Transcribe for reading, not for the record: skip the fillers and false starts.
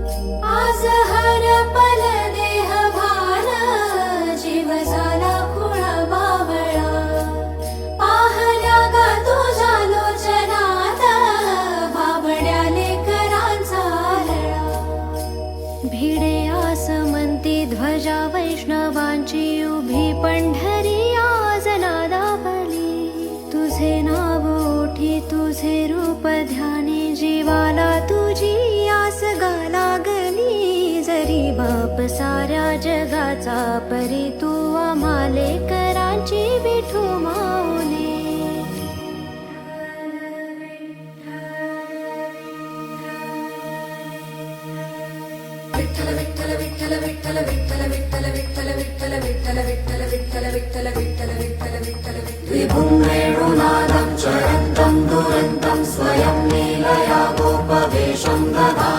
आज हरपल देह भान, जीव झाला खुळ बावळा. पाहल्या गा तुझ्या लोचनात, बावड्या लेकरांचा लळा. भिडे आसमंती ध्वजा वैष्णवांची उभी, पंढरी आज नादावली. तुझे नाव ओठी तुझे रूप ध्यानी, जीवाला तुझी आस गा लागली. जरी बाप साऱ्या जगाचा परी, तू आम्हा लेकरांची विठू माऊली. विठ्ठल विठ्ठल विठ्ठल विठ्ठल विठ्ठल विठ्ठल विठ्ठल विठ्ठल विठ्ठल विठ्ठल विठ्ठल विठ्ठल विठ्ठल विठ्ठल विठ्ठल विभुं वेणुनादं चरन्तं दुरन्तं स्वयं लीलया गोपवेशं दधाति.